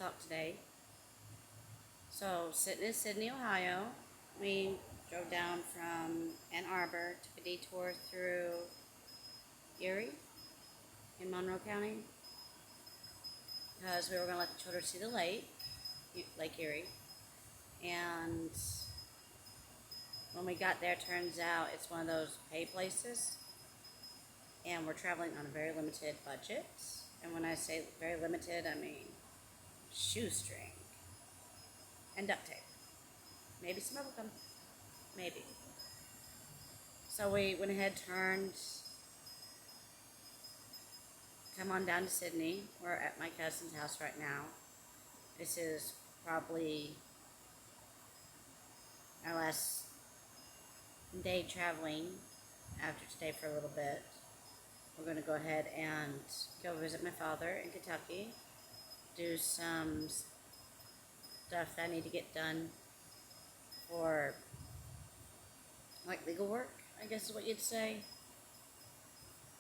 talk today. So, sitting in Sydney, Ohio, we drove down from Ann Arbor, took a detour through Erie in Monroe County because we were going to let the children see the lake, Lake Erie. And when we got there, turns out it's one of those pay places, and we're traveling on a very limited budget. And when I say very limited, I mean shoestring and duct tape. Maybe some of them. Maybe. So we went ahead, turned, come on down to Sydney. We're at my cousin's house right now. This is probably our last day traveling after today for a little bit. We're going to go ahead and go visit my father in Kentucky, do some stuff that I need to get done for, like, legal work, I guess is what you'd say.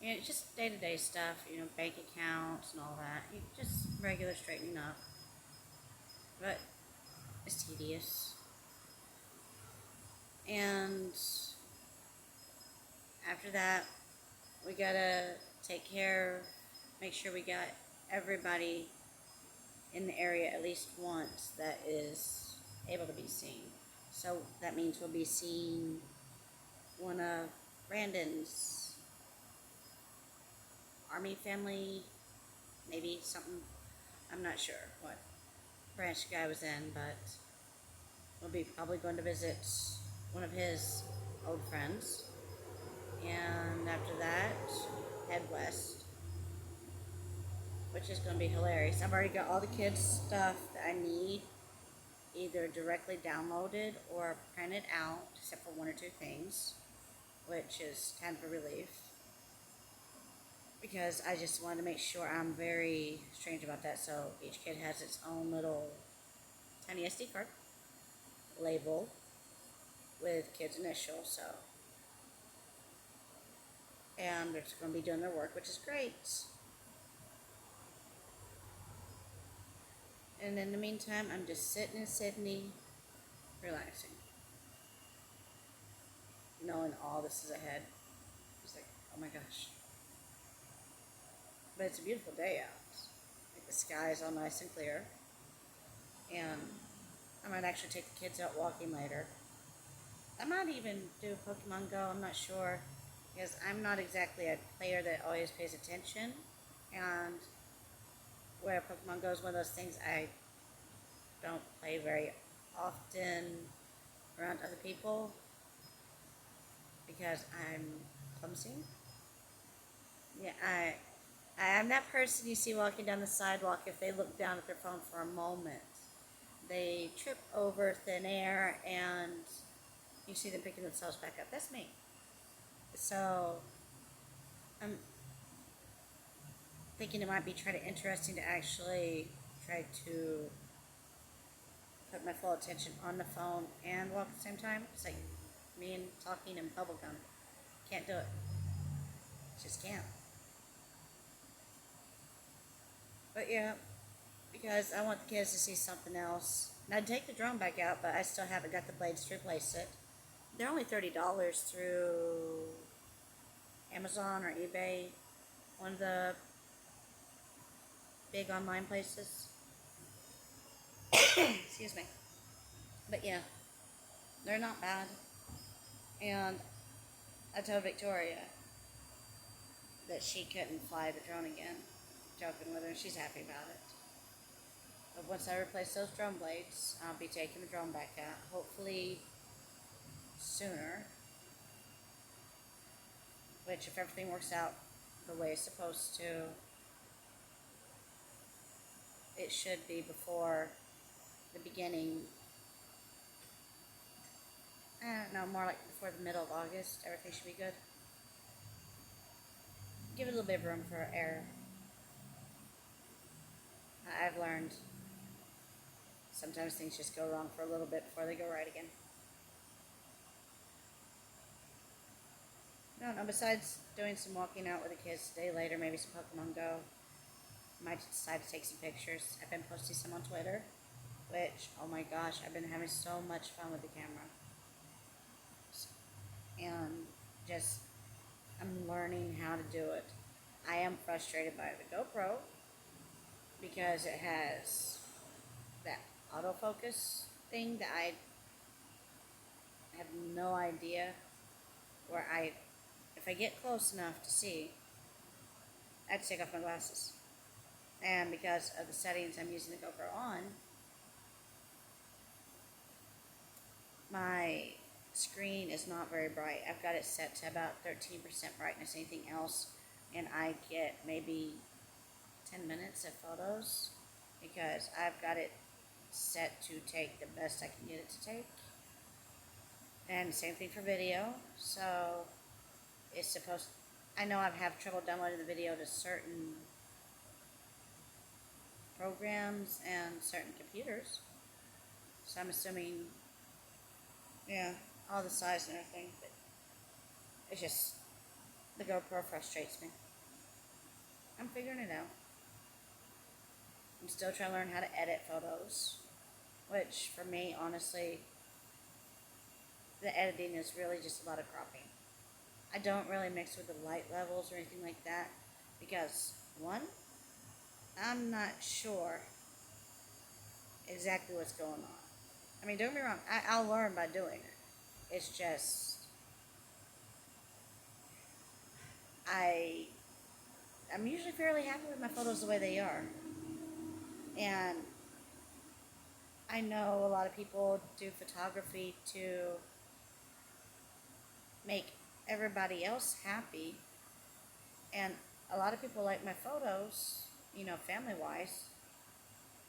And it's just day-to-day stuff, bank accounts and all that. Just regular straightening up. But it's tedious. And after that, we gotta make sure we got everybody in the area at least once that is able to be seen. So that means we'll be seeing one of Brandon's Army family, maybe something, I'm not sure what branch the guy was in, but we'll be probably going to visit one of his old friends. And after that, head west, which is going to be hilarious. I've already got all the kids' stuff that I need either directly downloaded or printed out, except for one or two things, which is kind of a relief, because I just wanted to make sure. I'm very strange about that. So each kid has its own little tiny SD card label with kids' initials. And they're just going to be doing their work, which is great. And in the meantime, I'm just sitting in Sydney, relaxing, knowing all this is ahead. It's like, oh my gosh. But it's a beautiful day out. Like, the sky is all nice and clear. And I might actually take the kids out walking later. I might even do Pokemon Go, I'm not sure. Because I'm not exactly a player that always pays attention. And where Pokemon Go is one of those things I don't play very often around other people because I'm clumsy. Yeah, I'm that person you see walking down the sidewalk. If they look down at their phone for a moment, they trip over thin air and you see them picking themselves back up. That's me. So I'm thinking it might be interesting to actually try to put my full attention on the phone and walk at the same time. It's like me and talking in bubblegum. Can't do it. Just can't. But yeah, because I want the kids to see something else. And I'd take the drone back out, but I still haven't got the blades to replace it. They're only $30 through Amazon or eBay, one of the big online places. Excuse me. But yeah, they're not bad. And I told Victoria that she couldn't fly the drone again. Joking with her, and she's happy about it. But once I replace those drone blades, I'll be taking the drone back out. Hopefully sooner. Which, if everything works out the way it's supposed to, it should be before the beginning. I don't know, more like before the middle of August. Everything should be good. Give it a little bit of room for error. I've learned sometimes things just go wrong for a little bit before they go right again. No, besides doing some walking out with the kids today, later, maybe some Pokemon Go. Might decide to take some pictures. I've been posting some on Twitter, which, oh my gosh, I've been having so much fun with the camera. And just, I'm learning how to do it. I am frustrated by the GoPro because it has that autofocus thing that I have no idea where if I get close enough to see, I have to take off my glasses. And because of the settings I'm using the GoPro on, my screen is not very bright. I've got it set to about 13% brightness. Anything else, and I get maybe 10 minutes of photos because I've got it set to take the best I can get it to take. And same thing for video. So it's supposed, I know I've had trouble downloading the video to certain programs and certain computers. So I'm assuming, yeah, all the size and everything, but it's just, the GoPro frustrates me. I'm figuring it out. I'm still trying to learn how to edit photos, which for me, honestly, the editing is really just a lot of cropping. I don't really mix with the light levels or anything like that because, one, I'm not sure exactly what's going on. I mean, don't get me wrong, I'll learn by doing it. It's just, I'm usually fairly happy with my photos the way they are. And I know a lot of people do photography to make everybody else happy. And a lot of people like my photos, family-wise.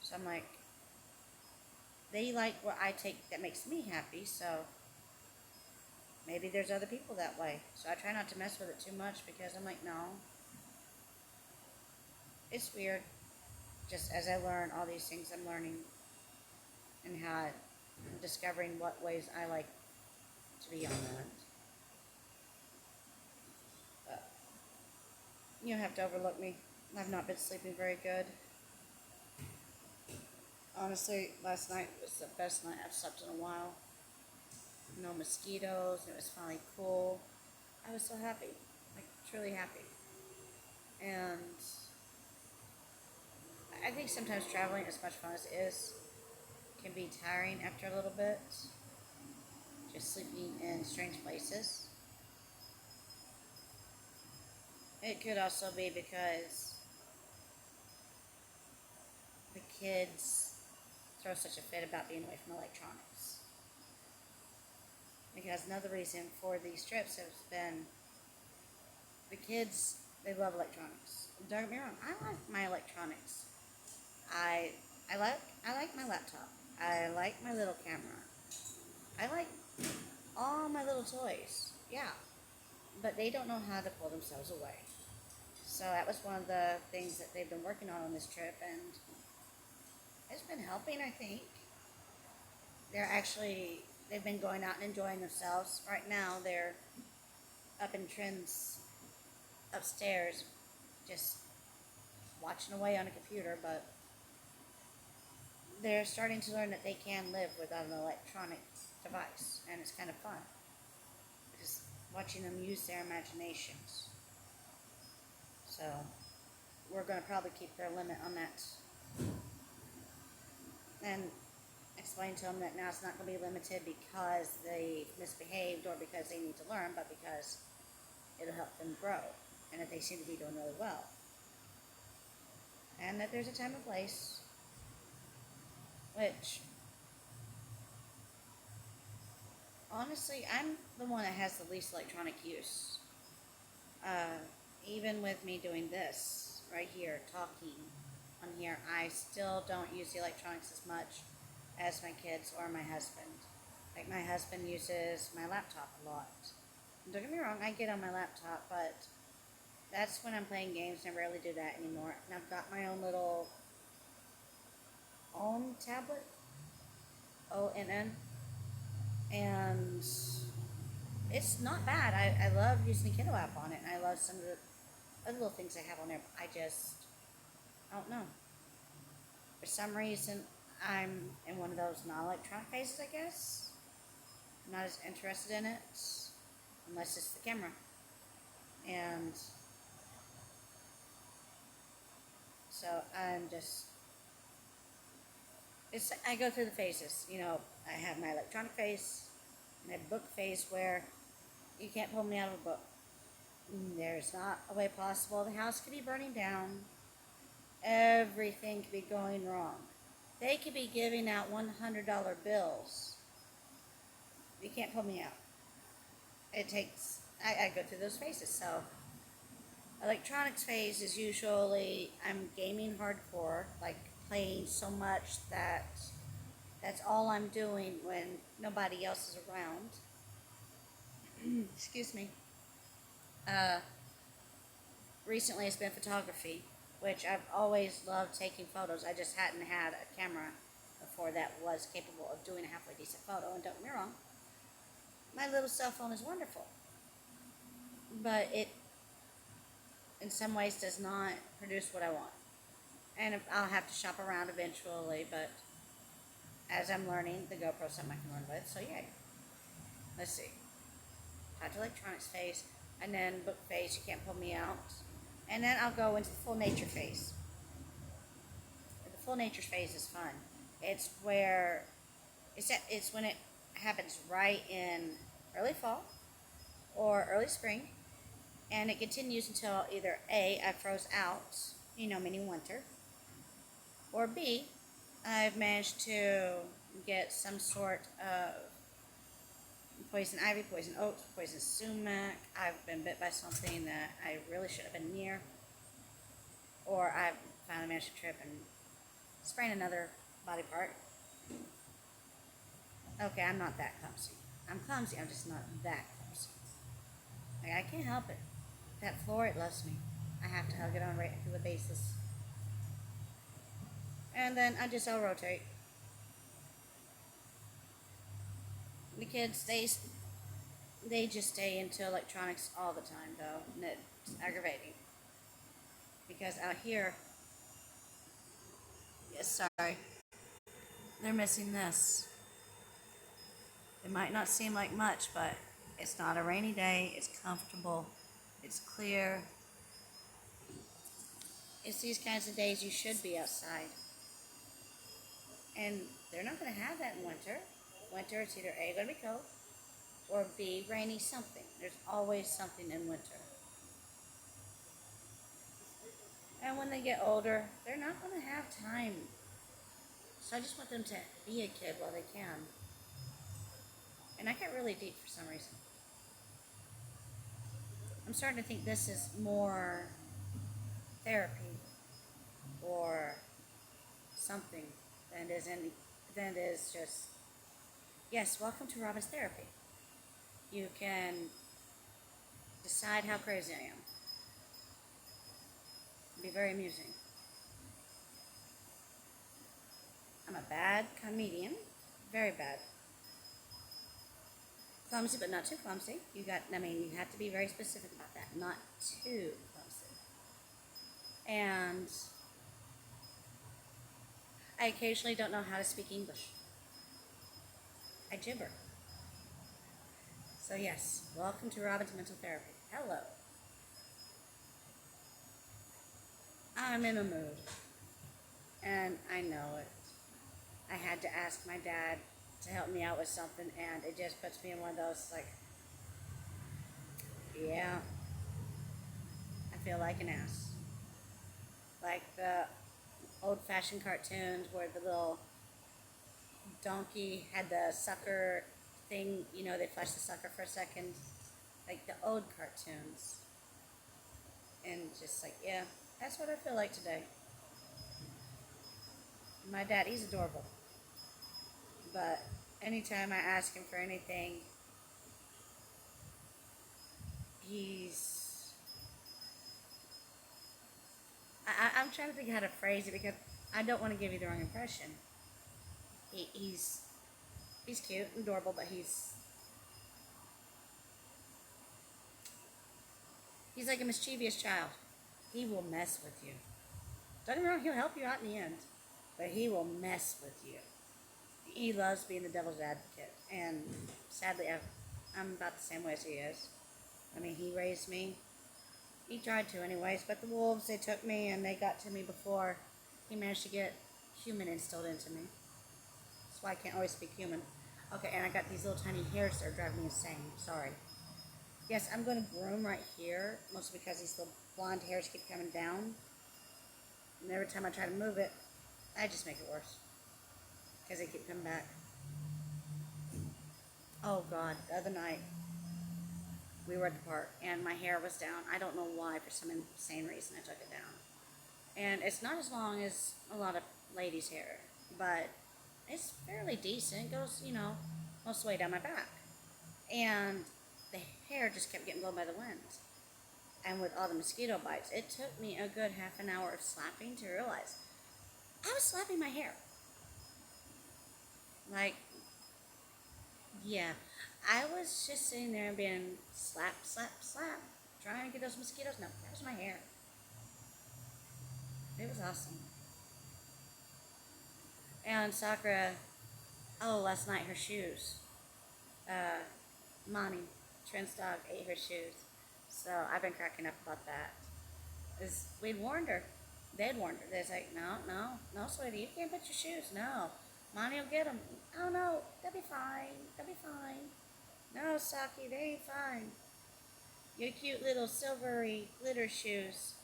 So I'm like, they like what I take that makes me happy, so maybe there's other people that way. So I try not to mess with it too much because I'm like, no. It's weird. Just as I learn all these things, I'm learning and how I'm discovering what ways I like to be on that. But you don't have to overlook me. I've not been sleeping very good. Honestly, last night was the best night I've slept in a while. No mosquitoes. It was finally cool. I was so happy. Like, truly happy. And I think sometimes traveling, as much fun as it is, can be tiring after a little bit. Just sleeping in strange places. It could also be because the kids throw such a fit about being away from electronics. Because another reason for these trips has been the kids, they love electronics. Don't get me wrong, I like my electronics. I like my laptop. I like my little camera. I like all my little toys. Yeah. But they don't know how to pull themselves away. So that was one of the things that they've been working on this trip, and it's been helping, I think. They've been going out and enjoying themselves. Right now, they're up in Trent's upstairs, just watching away on a computer, but they're starting to learn that they can live without an electronic device, and it's kind of fun. Just watching them use their imaginations. So, we're going to probably keep their limit on that. And explain to them that now it's not going to be limited because they misbehaved or because they need to learn, but because it'll help them grow, and that they seem to be doing really well. And that there's a time and place, which, honestly, I'm the one that has the least electronic use. Even with me doing this, right here, talking on here, I still don't use the electronics as much as my kids or my husband. Like, my husband uses my laptop a lot. Don't get me wrong, I get on my laptop, but that's when I'm playing games, and I rarely do that anymore. And I've got my own little ONN tablet, ONN, and it's not bad. I love using the Kindle app on it, and I love some of the other little things I have on there. I don't know. For some reason, I'm in one of those non-electronic phases, I guess. I'm not as interested in it unless it's the camera. And so I'm just, I go through the phases. You know, I have my electronic phase, my book phase where you can't pull me out of a book. There's not a way possible. The house could be burning down. Everything could be going wrong. They could be giving out $100 bills. You can't pull me out. It takes, I go through those phases. So, electronics phase is usually I'm gaming hardcore, like playing so much that that's all I'm doing when nobody else is around. Excuse me. Uh, Recently it's been photography, which I've always loved taking photos. I just hadn't had a camera before that was capable of doing a halfway decent photo. And don't get me wrong, my little cell phone is wonderful, but it in some ways does not produce what I want. And I'll have to shop around eventually, but as I'm learning, the GoPro's something I can learn with, so yay. Let's see. Touch electronics phase, and then book phase, you can't pull me out. And then I'll go into the full nature phase. The full nature phase is fun. It's where, it's when it happens right in early fall or early spring, and it continues until either A, I froze out, meaning winter, or B, I've managed to get some sort of poison ivy, poison oak, poison sumac. I've been bit by something that I really should have been near, or I've finally managed to trip and sprain another body part. Okay, I'm not that clumsy. I'm clumsy, I'm just not that clumsy. Like, I can't help it. That floor, it loves me. I have to hug it on a regular basis. And then I'll rotate. The kids, they just stay into electronics all the time, though, and it's aggravating. Because out here, yes, sorry, they're missing this. It might not seem like much, but it's not a rainy day, it's comfortable, it's clear. It's these kinds of days you should be outside. And they're not going to have that in winter. Winter, it's either A, going to be cold, or B, rainy something. There's always something in winter. And when they get older, they're not going to have time. So I just want them to be a kid while they can. And I get really deep for some reason. I'm starting to think this is more therapy or something than it is just, yes, welcome to Robin's therapy. You can decide how crazy I am. It'll be very amusing. I'm a bad comedian, very bad. Clumsy, but not too clumsy. You have to be very specific about that. Not too clumsy. And I occasionally don't know how to speak English. I gibber. So yes, welcome to Robin's Mental Therapy. Hello. I'm in a mood. And I know it. I had to ask my dad to help me out with something, and it just puts me in one of those, like, yeah, I feel like an ass. Like the old-fashioned cartoons where the little donkey had the sucker thing, they flash the sucker for a second. Like the old cartoons. And just like, yeah, that's what I feel like today. My dad, he's adorable. But anytime I ask him for anything, I'm trying to think how to phrase it because I don't want to give you the wrong impression. He's cute and adorable, but he's like a mischievous child. He will mess with you. Don't get me wrong, he'll help you out in the end, but he will mess with you. He loves being the devil's advocate, and sadly, I'm about the same way as he is. I mean, he raised me. He tried to, anyways, but the wolves, they took me and they got to me before he managed to get human instilled into me. That's why I can't always speak human. Okay, and I got these little tiny hairs that are driving me insane. Sorry. Yes, I'm going to groom right here, mostly because these little blonde hairs keep coming down. And every time I try to move it, I just make it worse. Because they keep coming back. Oh, God. The other night, we were at the park, and my hair was down. I don't know why. For some insane reason, I took it down. And it's not as long as a lot of ladies' hair, but it's fairly decent. It goes, most of the way down my back. And the hair just kept getting blown by the wind. And with all the mosquito bites, it took me a good half an hour of slapping to realize I was slapping my hair. Like, yeah, I was just sitting there and being slap, slap, slap, trying to get those mosquitoes. No, that was my hair. It was awesome. And Sakura, last night her shoes. Monty, Trent's dog, ate her shoes. So I've been cracking up about that. We'd warned her. They'd warned her. They're like, no, sweetie, you can't put your shoes. No. Monty will get them. Oh, no, they'll be fine. They'll be fine. No, Saki, they ain't fine. Your cute little silvery glitter shoes.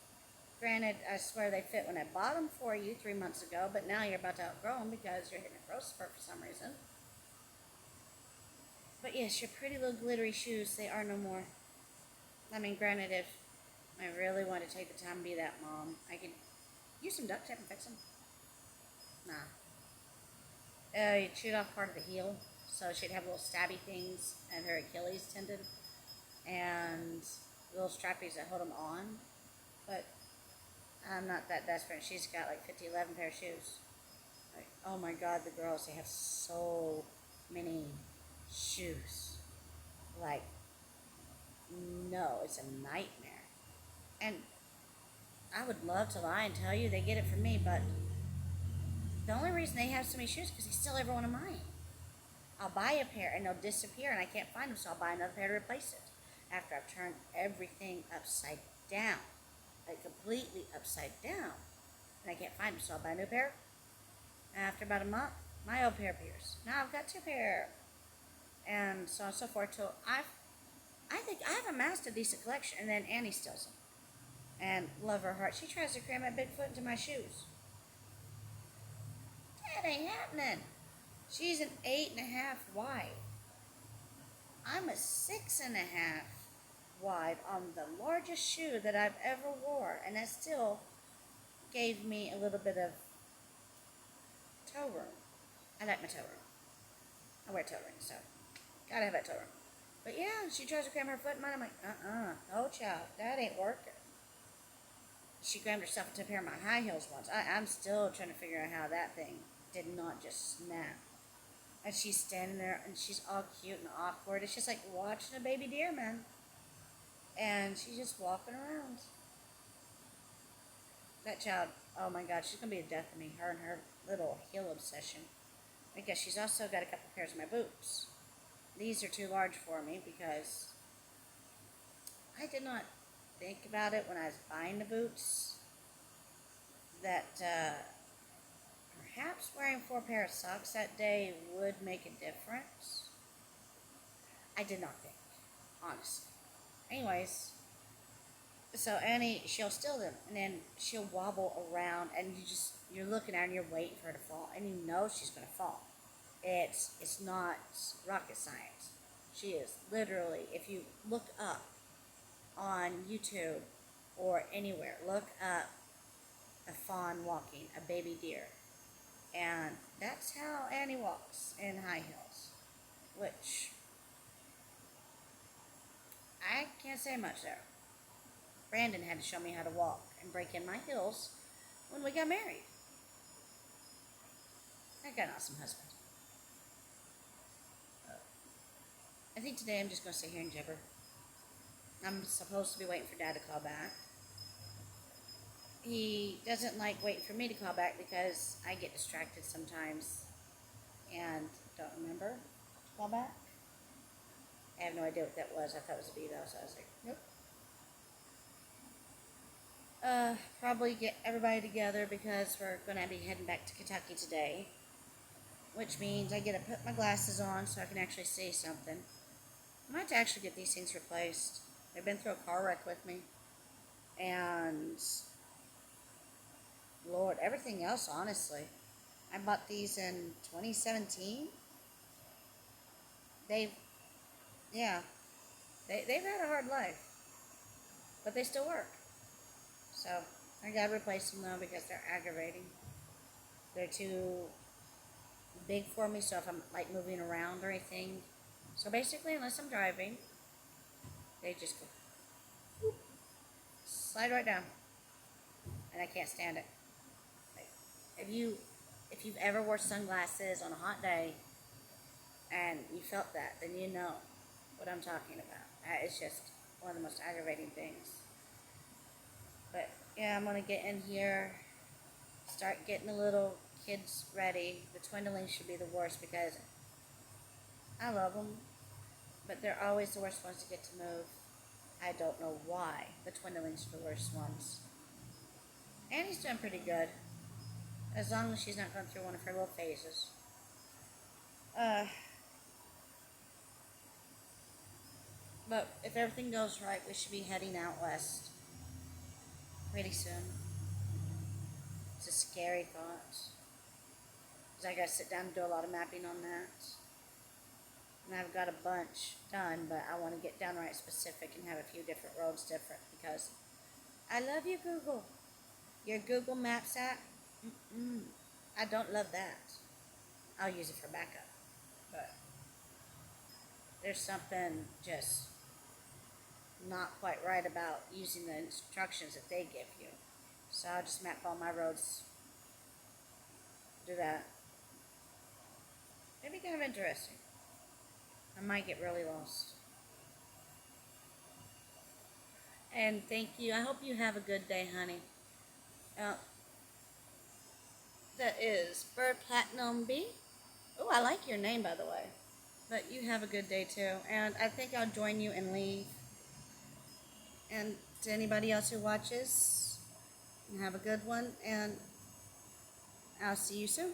Granted, I swear they fit when I bought them for you 3 months ago, but now you're about to outgrow them because you're hitting a growth spurt for some reason. But yes, your pretty little glittery shoes, they are no more. I mean, granted, if I really want to take the time to be that mom, I could use some duct tape and fix them. Nah. You chewed off part of the heel, so she'd have little stabby things at her Achilles tendon, and little strappies that hold them on. But I'm not that desperate. She's got like 11 pair of shoes. Like, oh my God, the girls, they have so many shoes. Like, no, it's a nightmare. And I would love to lie and tell you they get it from me, but the only reason they have so many shoes is because they steal every one of mine. I'll buy a pair and they'll disappear and I can't find them, so I'll buy another pair to replace it. After I've turned everything upside down, like completely upside down, and I can't find them, so I'll buy a new pair. After about a month, my old pair appears. Now I've got 2 pair, and so on and so forth. Till I think I have amassed a decent collection, and then Annie steals them. And love her heart, she tries to cram that big foot into my shoes. That ain't happening. She's an 8.5 wide. I'm a 6.5 wide on the largest shoe that I've ever wore, and that still gave me a little bit of toe room. I like my toe room. I wear toe rings, so gotta have that toe room. But yeah, she tries to cram her foot in mine. I'm like, no child, that ain't working. She crammed herself into a pair of my high heels once. I'm still trying to figure out how that thing did not just snap. And she's standing there, and she's all cute and awkward. It's just like watching a baby deer, man. And she's just walking around. That child, oh my God, she's going to be a death to me. Her and her little heel obsession. I guess she's also got a couple pairs of my boots. These are too large for me because I did not think about it when I was buying the boots that perhaps wearing 4 pairs of socks that day would make a difference. I did not think, honestly. Anyways, so Annie, she'll steal them, and then she'll wobble around, and you're looking at her and you're waiting for her to fall, and you know she's going to fall. It's not rocket science. She is literally, if you look up on YouTube or anywhere, look up a fawn walking, a baby deer. And that's how Annie walks in high heels, which I can't say much there. Brandon had to show me how to walk and break in my heels when we got married. I got an awesome husband. I think today I'm just going to sit here and jibber. I'm supposed to be waiting for Dad to call back. he doesn't like waiting for me to call back because I get distracted sometimes and don't remember to call back. I have no idea what that was. I thought it was a bee though, so I was like, nope. Probably get everybody together because we're gonna be heading back to Kentucky today, which means I get to put my glasses on so I can actually see something. I might have to actually get these things replaced. They've been through a car wreck with me, and Lord, everything else, honestly. I bought these in 2017. They've, yeah, they've had a hard life, but they still work. So I gotta replace them though because they're aggravating. They're too big for me, so if I'm like moving around or anything. So basically, unless I'm driving, they just go whoop, slide right down, and I can't stand it. Like, if you've ever wore sunglasses on a hot day and you felt that, then you know what I'm talking about. It's just one of the most aggravating things. But yeah, I'm gonna get in here, start getting the little kids ready. The twindlings should be the worst because I love them, but they're always the worst ones to get to move. I don't know why the twindlings are the worst ones. Annie's doing pretty good, as long as she's not going through one of her little phases. But if everything goes right, we should be heading out west pretty soon. It's a scary thought, because I got to sit down and do a lot of mapping on that. And I've got a bunch done, but I want to get downright specific and have a few different roads different because I love you, Google. Your Google Maps app, I don't love that. I'll use it for backup, but there's something just not quite right about using the instructions that they give you. So I'll just map all my roads, do that. It'd be kind of interesting. I might get really lost. And thank you. I hope you have a good day, honey. That is Bird Platinum Bee. Oh, I like your name, by the way. But you have a good day, too. And I think I'll join you and leave. And to anybody else who watches, have a good one. And I'll see you soon.